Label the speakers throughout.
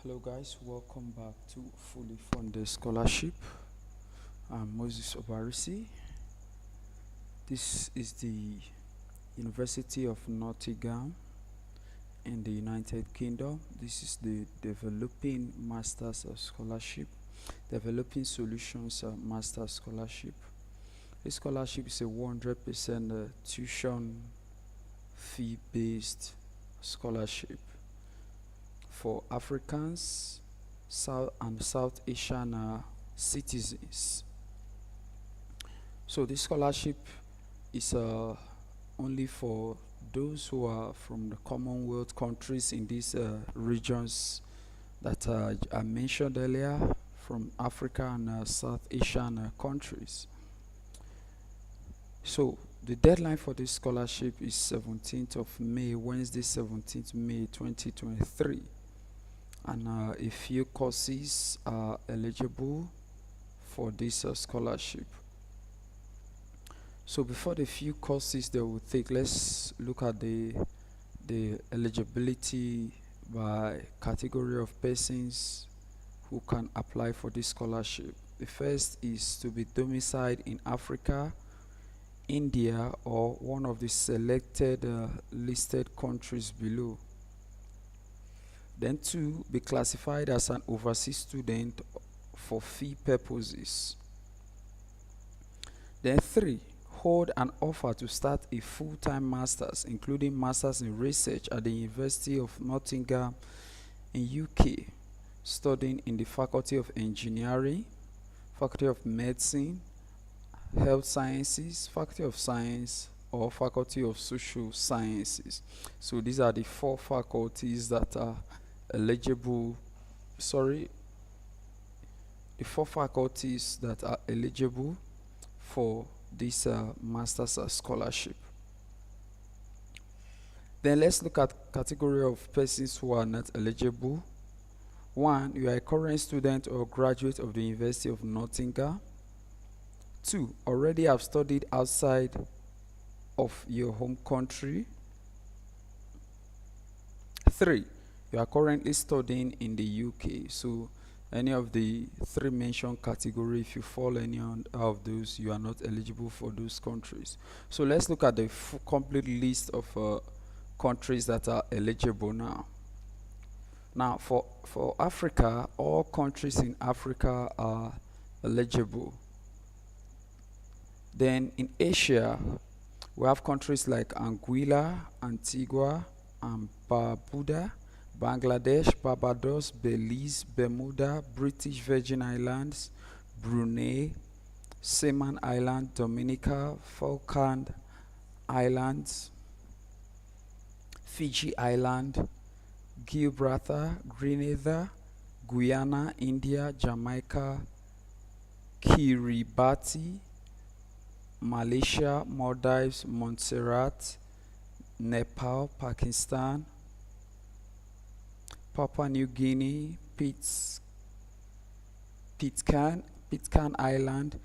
Speaker 1: Hello guys, welcome back to Fully Funded Scholarship. I'm Moses Obarisi. This is the University of Nottingham in the United Kingdom. This is the Developing Masters of Scholarship, Developing Solutions Master Scholarship. This scholarship is a 100% tuition fee based scholarship for Africans, South Asian citizens. So this scholarship is only for those who are from the Commonwealth countries in these regions that I mentioned earlier, from Africa and South Asian countries. So the deadline for this scholarship is 17th of May, Wednesday 17th May 2023. And a few courses are eligible for this scholarship. So before the few courses they will take, let's look at the eligibility by category of persons who can apply for this scholarship. The first is to be domiciled in Africa, India, or one of the selected listed countries below. Then 2, be classified as an overseas student for fee purposes. Then 3, hold an offer to start a full-time master's, including master's in research at the University of Nottingham in UK, studying in the Faculty of Engineering, Faculty of Medicine, Health Sciences, Faculty of Science, or Faculty of Social Sciences. So these are the 4 faculties that are eligible. The 4 faculties that are eligible for this master's scholarship. Then let's look at category of persons who are not eligible. 1, you are a current student or graduate of the University of Nottingham. 2, already have studied outside of your home country. 3, you are currently studying in the UK. So any of the 3 mentioned category, if you fall any of those, you are not eligible for those countries. So let's look at the complete list of countries that are eligible now. Now for Africa, all countries in Africa are eligible. Then in Asia, we have countries like Anguilla, Antigua, and Barbuda, Bangladesh, Barbados, Belize, Bermuda, British Virgin Islands, Brunei, Cayman Island, Dominica, Falkland Islands, Fiji Island, Gibraltar, Grenada, Guyana, India, Jamaica, Kiribati, Malaysia, Maldives, Montserrat, Nepal, Pakistan, Papua New Guinea, Pitcairn Island,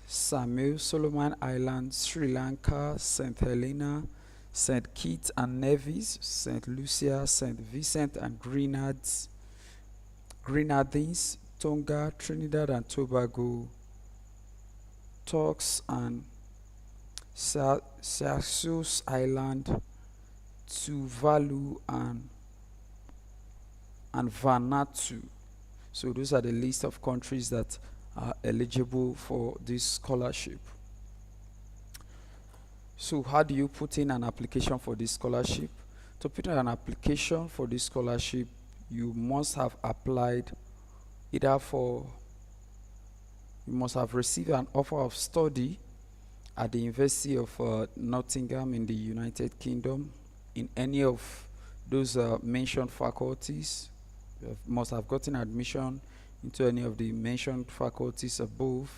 Speaker 1: Samuel Solomon Island, Sri Lanka, St. Helena, St. Kitts and Nevis, St. Lucia, St. Vincent and Grenadines, Tonga, Trinidad and Tobago, Turks and Seychelles Island, Tuvalu and Vanuatu. So those are the list of countries that are eligible for this scholarship. So how do you put in an application for this scholarship? To put in an application for this scholarship, you must have applied you must have received an offer of study at the University of Nottingham in the United Kingdom in any of those mentioned faculties. You must have gotten admission into any of the mentioned faculties above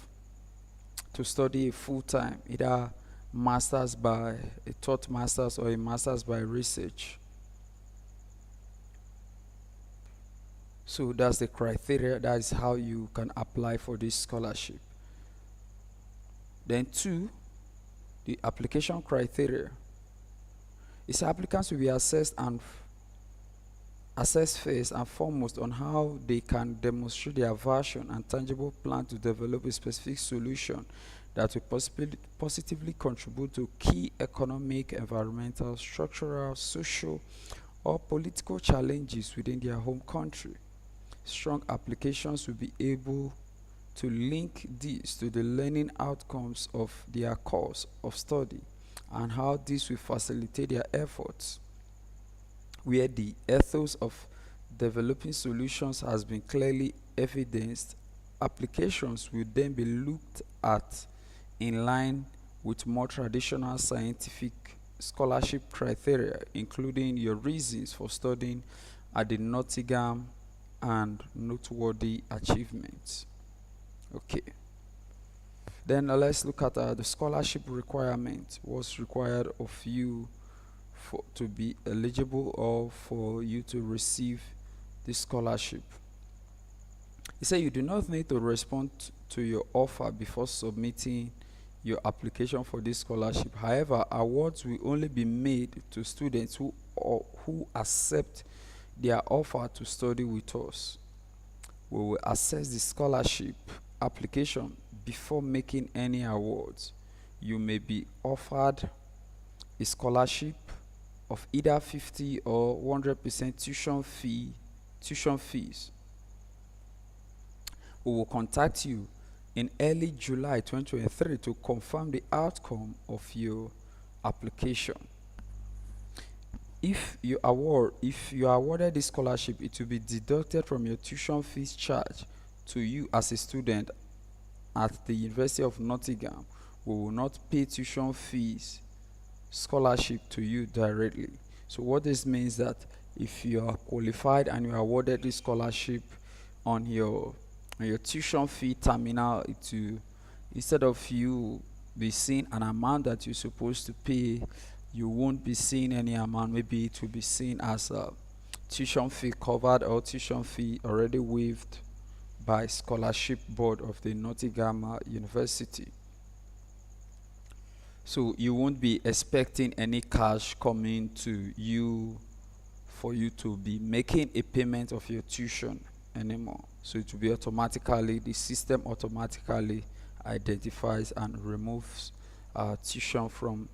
Speaker 1: to study a full-time, either master's by a taught master's or a master's by research. So that's the criteria. That is how you can apply for this scholarship. Then 2, the application criteria. Its applicants will be assessed and assess first and foremost on how they can demonstrate their version and tangible plan to develop a specific solution that will positively contribute to key economic, environmental, structural, social, or political challenges within their home country. Strong applications will be able to link this to the learning outcomes of their course of study and how this will facilitate their efforts. Where the ethos of developing solutions has been clearly evidenced, applications will then be looked at in line with more traditional scientific scholarship criteria, including your reasons for studying at the Nottingham and noteworthy achievements. Okay. Then let's look at the scholarship requirement. What's required of you to be eligible or for you to receive the scholarship? He said you do not need to respond to your offer before submitting your application for this scholarship. However, awards will only be made to students who accept their offer to study with us. We will assess the scholarship application before making any awards. You may be offered a scholarship of either 50 or 100% tuition fees. We will contact you in early July 2023 to confirm the outcome of your application. If you are awarded this scholarship, it will be deducted from your tuition fees charged to you as a student at the University of Nottingham. We will not pay tuition fees scholarship to you directly. So what this means that if you are qualified and you are awarded this scholarship on your tuition fee terminal, it will, instead of you be seeing an amount that you're supposed to pay, you won't be seeing any amount. Maybe it will be seen as a tuition fee covered or tuition fee already waived by scholarship board of the Nottingham University. So you won't be expecting any cash coming to you for you to be making a payment of your tuition anymore. So it will be automatically, the system automatically identifies and removes tuition from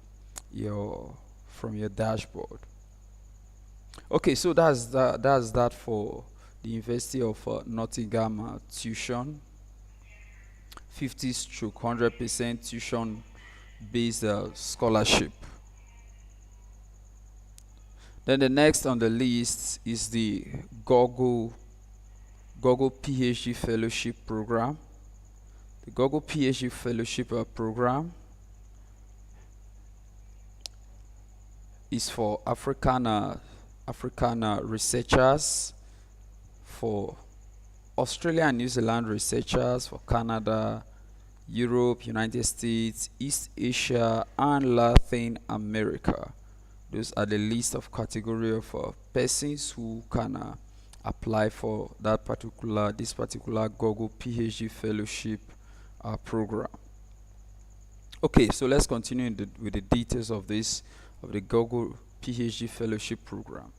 Speaker 1: your dashboard. Okay, so that's that for the University of Nottingham tuition, 50/100% tuition based scholarship. Then the next on the list is the Google PhD Fellowship Program. The Google PhD Fellowship Program is for African researchers, for Australia and New Zealand researchers, for Canada, Europe, United States, East Asia, and Latin America. Those are the list of category of persons who can apply for this particular Google PhD Fellowship program. Okay, so let's continue with the details of the Google PhD Fellowship program.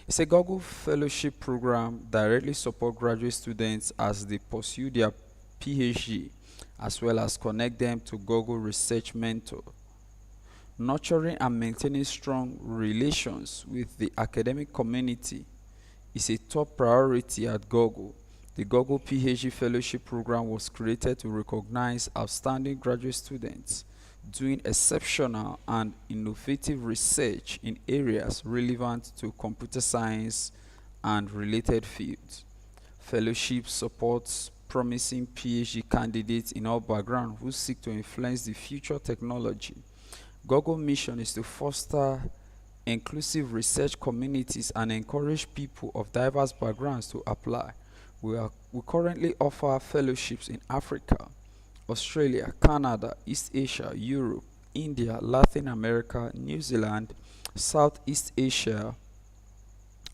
Speaker 1: It's a Google Fellowship program directly support graduate students as they pursue their PhD, as well as connect them to Google Research Mentor. Nurturing and maintaining strong relations with the academic community is a top priority at Google. The Google PhD Fellowship program was created to recognize outstanding graduate students doing exceptional and innovative research in areas relevant to computer science and related fields. Fellowship supports promising PhD candidates in all backgrounds who seek to influence the future technology. Google's mission is to foster inclusive research communities and encourage people of diverse backgrounds to apply. We currently offer fellowships in Africa, Australia, Canada, East Asia, Europe, India, Latin America, New Zealand, Southeast Asia,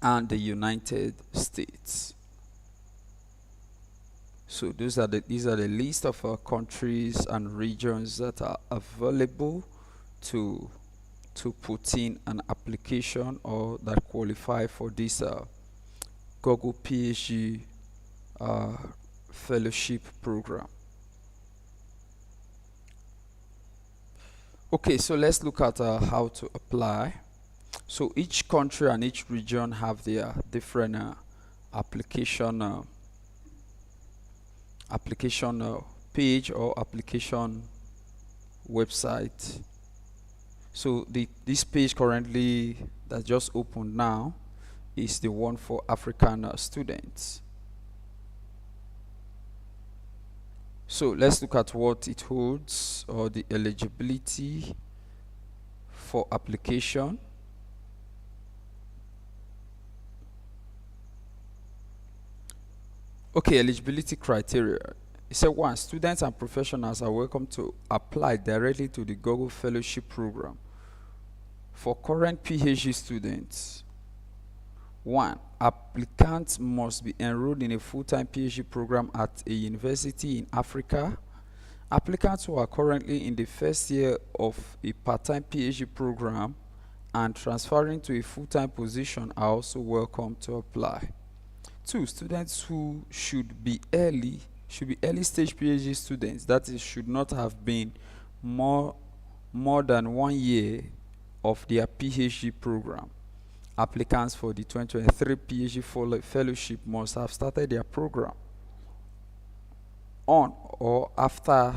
Speaker 1: and the United States. So these are the list of countries and regions that are available to put in an application or that qualify for this Google PhD uh, fellowship program. Okay, so let's look at how to apply. So each country and each region have their different application page or application website. So this page currently that just opened now is the one for African students. So let's look at what it holds, or the eligibility for application. Okay, eligibility criteria. It said 1. Students and professionals are welcome to apply directly to the Google Fellowship Program. For current PhD students, 1. Applicants must be enrolled in a full-time PhD program at a university in Africa. Applicants who are currently in the first year of a part-time PhD program and transferring to a full-time position are also welcome to apply. 2. Students who should be early stage PhD students, that is, should not have been more than 1 year of their PhD program. Applicants for the 2023 PhD fellowship must have started their program on or after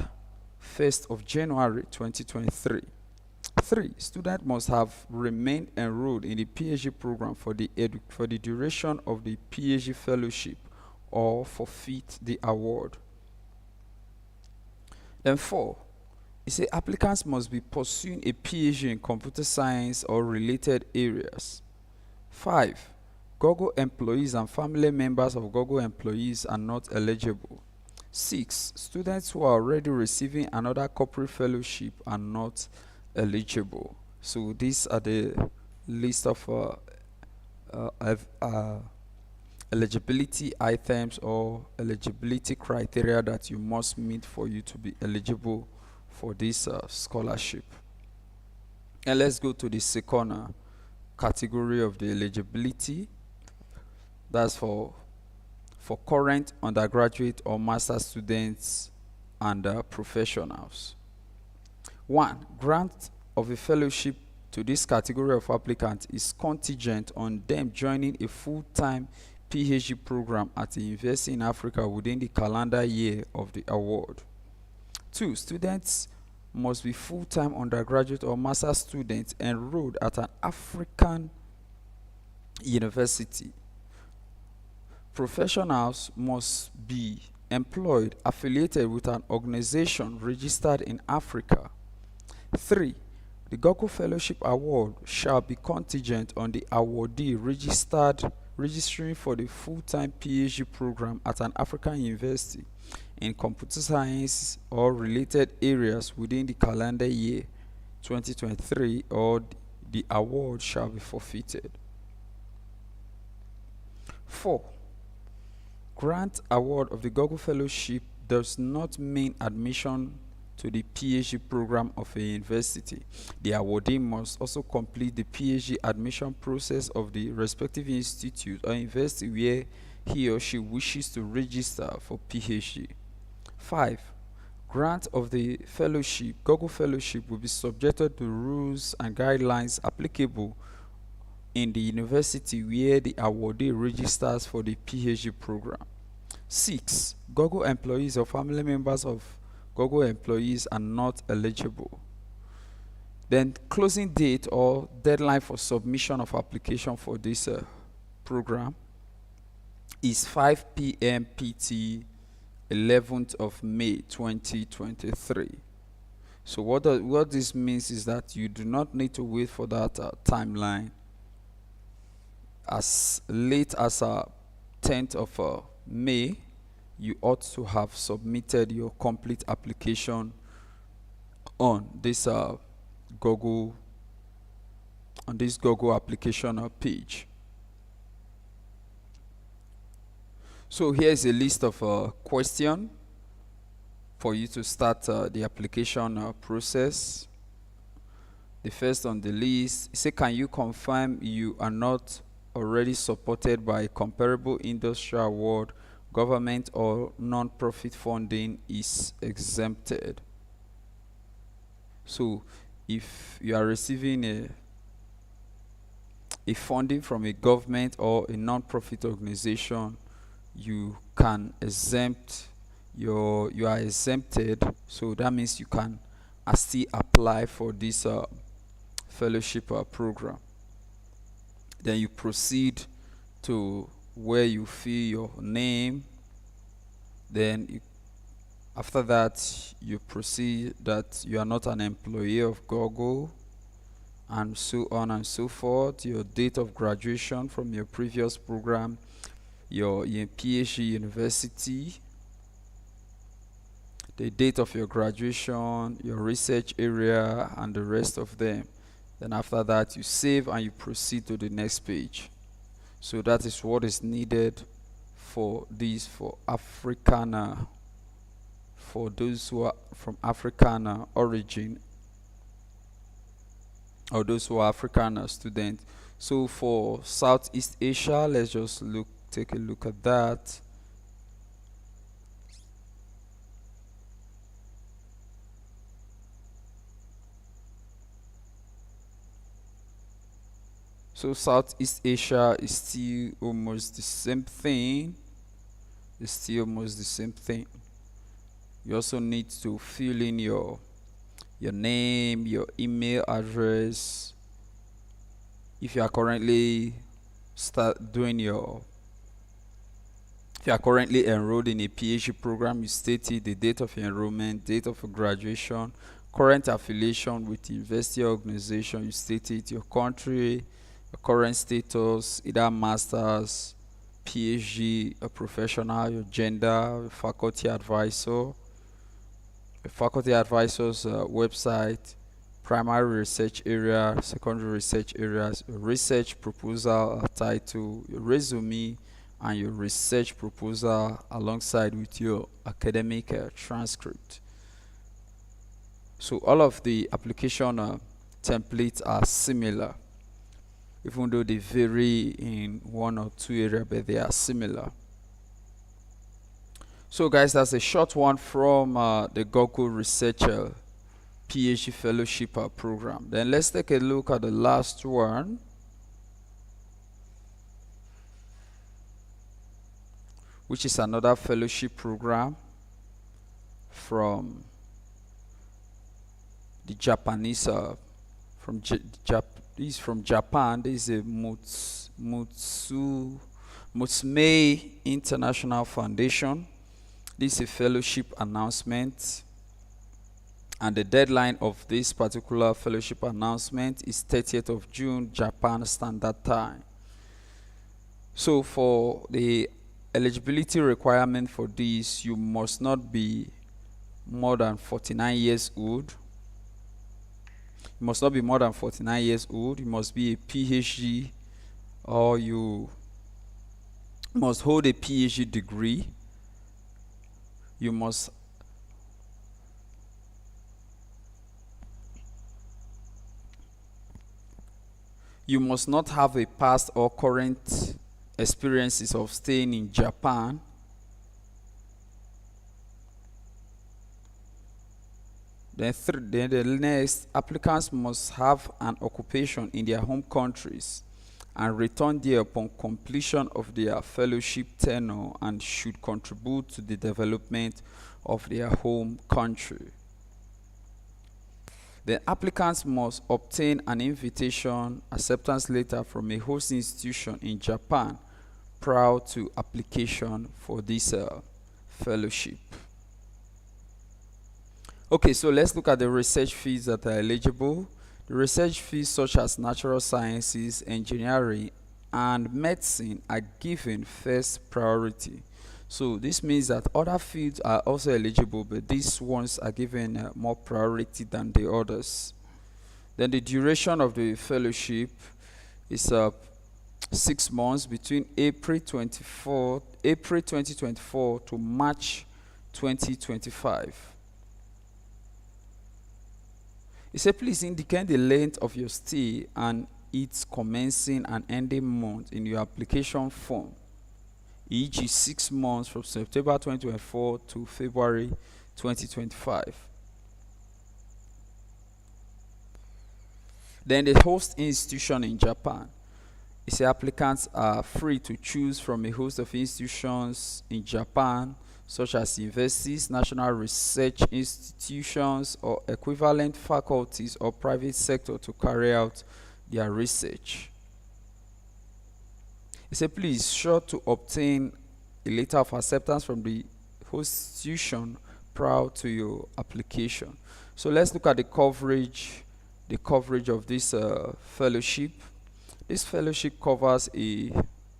Speaker 1: 1st of January 2023. 3. Students must have remained enrolled in the PhD program for the duration of the PhD fellowship or forfeit the award. Then 4. It says applicants must be pursuing a PhD in computer science or related areas. 5. Google employees and family members of Google employees are not eligible. 6. Students who are already receiving another corporate fellowship are not eligible. So these are the list of eligibility items or eligibility criteria that you must meet for you to be eligible for this scholarship. And let's go to the second category of the eligibility. That's for current undergraduate or master students and professionals. 1. Grant of a fellowship to this category of applicant is contingent on them joining a full-time PhD program at a university in Africa within the calendar year of the award. 2. Students must be full-time undergraduate or master students enrolled at an African university. Professionals must be employed, affiliated with an organization registered in Africa. 3. The Google Fellowship Award shall be contingent on the awardee registering for the full-time PhD program at an African university in computer science or related areas within the calendar year 2023, or the award shall be forfeited. 4. Grant award of the Google Fellowship does not mean admission to the PhD program of a university. The awardee must also complete the PhD admission process of the respective institute or university where he or she wishes to register for PhD. 5. Grant of the fellowship, Google Fellowship, will be subjected to rules and guidelines applicable in the university where the awardee registers for the PhD program. 6. Google employees or family members of Google employees are not eligible. Then closing date or deadline for submission of application for this program is 5 p.m. PT 11th of May 2023. So what this means is that you do not need to wait for that timeline. As late as 10th of May, you ought to have submitted your complete application on this Google application page. So here's a list of questions for you to start the application process. The first on the list, say, can you confirm you are not already supported by a comparable industry award, government or non-profit funding is exempted. So if you are receiving a funding from a government or a non-profit organization, you can exempt you are exempted. So that means you can still apply for this fellowship program. Then you proceed to where you fill your name. Then after that, you proceed that you are not an employee of Google, and so on and so forth. Your date of graduation from your previous program, your PhD university, the date of your graduation, your research area, and the rest of them. Then after that, you save and you proceed to the next page. So that is what is needed for this, for Africana, for those who are from African origin, or those who are African students. So for Southeast Asia, let's just take a look at that. So Southeast Asia is still almost the same thing. It's still almost the same thing. You also need to fill in your name, your email address. If you are currently if you are currently enrolled in a PhD program, you state it, the date of your enrollment, date of graduation, current affiliation with the university organization, you state it, your country, your current status, either master's, PhD, a professional, your gender, faculty advisor, a faculty advisor's website, primary research area, secondary research areas, your research proposal title, your resume, and your research proposal alongside with your academic transcript. So all of the application templates are similar, even though they vary in one or two areas, but they are similar. So guys, that's a short one from the Google Researcher PhD Fellowship program. Then let's take a look at the last one, which is another fellowship program from the Japanese, this is from Japan. This is a Mutsumei International Foundation. This is a fellowship announcement, and the deadline of this particular fellowship announcement is 30th of June, Japan Standard Time. So for the eligibility requirement for this, you must not be more than 49 years old. You must not be more than 49 years old. You must be a PhD, or you must hold a PhD degree. You must not have a past or current experiences of staying in Japan. Then the next, applicants must have an occupation in their home countries and return there upon completion of their fellowship tenure, and should contribute to the development of their home country. The applicants must obtain an invitation acceptance letter from a host institution in Japan prior to application for this fellowship. Okay, so let's look at the research fields that are eligible. The research fields such as natural sciences, engineering, and medicine are given first priority. So this means that other fields are also eligible, but these ones are given more priority than the others. Then the duration of the fellowship is 6 months, between April 2024 to March 2025. It says please indicate the length of your stay and its commencing and ending month in your application form, e.g. 6 months from September 2024 to February 2025. Then the host institution in Japan. It says applicants are free to choose from a host of institutions in Japan, such as universities, national research institutions, or equivalent faculties or private sector to carry out their research. It says please sure to obtain a letter of acceptance from the host institution prior to your application. So let's look at the coverage of this fellowship. This fellowship covers a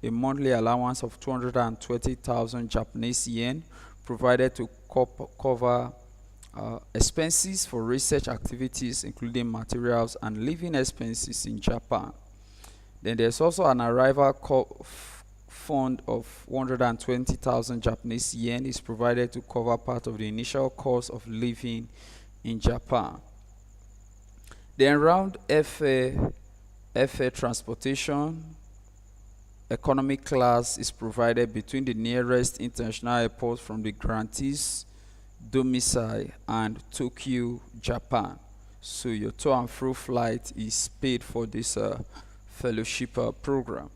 Speaker 1: monthly allowance of 220,000 Japanese yen, provided to cover expenses for research activities, including materials and living expenses in Japan. Then there's also an arrival fund of 120,000 Japanese yen is provided to cover part of the initial cost of living in Japan. Then round FA transportation, economy class is provided between the nearest international airport from the grantee's domicile and Tokyo, Japan. So your to and fro flight is paid for this fellowship program.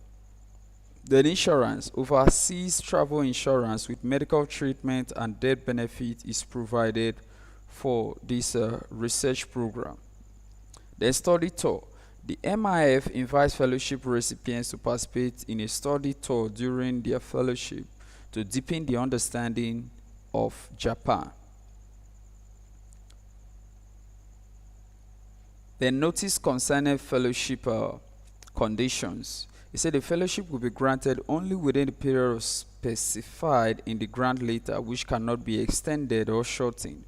Speaker 1: Then insurance, overseas travel insurance with medical treatment and death benefit is provided for this research program. Then study tour. The MIF invites fellowship recipients to participate in a study tour during their fellowship to deepen the understanding of Japan. Then notice concerning fellowship conditions. It said the fellowship will be granted only within the period specified in the grant letter, which cannot be extended or shortened.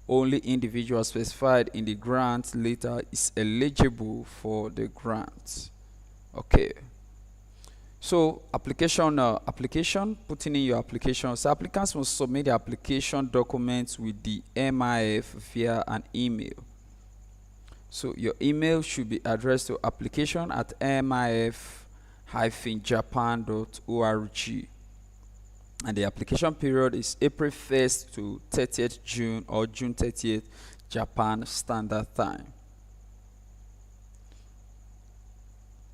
Speaker 1: Only individual specified in the grant letter is eligible for the grant. Okay. So application, putting in your application. So applicants must submit the application documents with the MIF via an email. So your email should be addressed to application@mif-japan.org. And the application period is April 1st to 30th June or June 30th Japan Standard Time.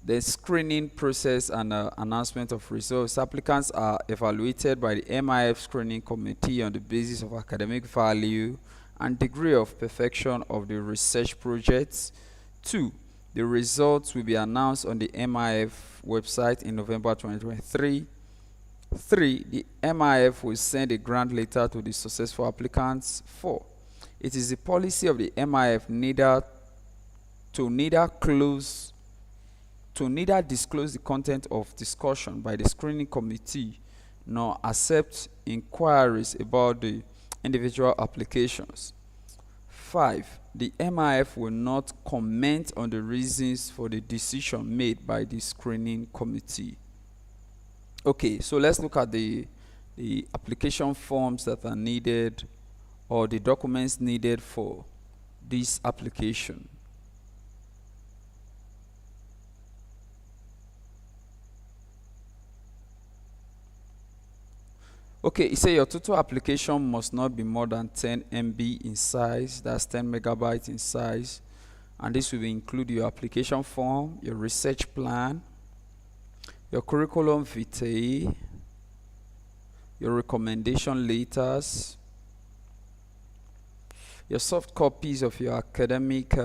Speaker 1: The screening process and announcement of results. Applicants are evaluated by the MIF screening committee on the basis of academic value and degree of perfection of the research projects. 2. The results will be announced on the MIF website in November 2023. 3. The MIF will send a grant letter to the successful applicants. 4. It is the policy of the MIF to neither disclose the content of discussion by the screening committee nor accept inquiries about the individual applications. 5. The MIF will not comment on the reasons for the decision made by the screening committee. Okay, so let's look at the application forms that are needed, or the documents needed for this application. Okay, it says your total application must not be more than 10 MB in size, that's 10 megabytes in size, and this will include your application form, your research plan, your curriculum vitae, your recommendation letters, your soft copies of your academic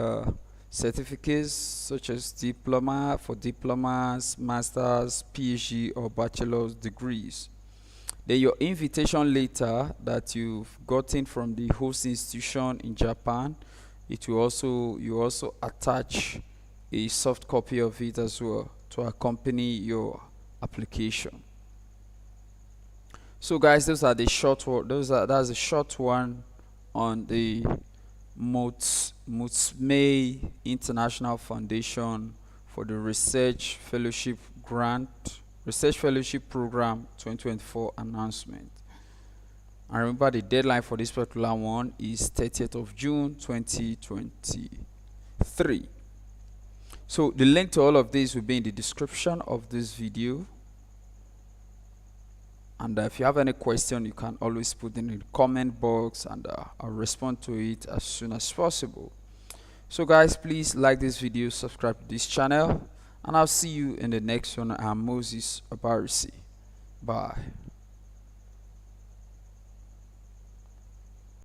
Speaker 1: certificates such as diplomas, masters, PhD or bachelor's degrees. Then your invitation letter that you've gotten from the host institution in Japan, you also attach a soft copy of it as well to accompany your application. So guys, that's a short one on the Mutsmei International Foundation for the Research Fellowship Program 2024 announcement. And remember, the deadline for this particular one is 30th of June 2023. So the link to all of this will be in the description of this video. And if you have any question, you can always put in the comment box, and I'll respond to it as soon as possible. So guys, please like this video, subscribe to this channel, and I'll see you in the next one. I'm Moses Abarisi. Bye.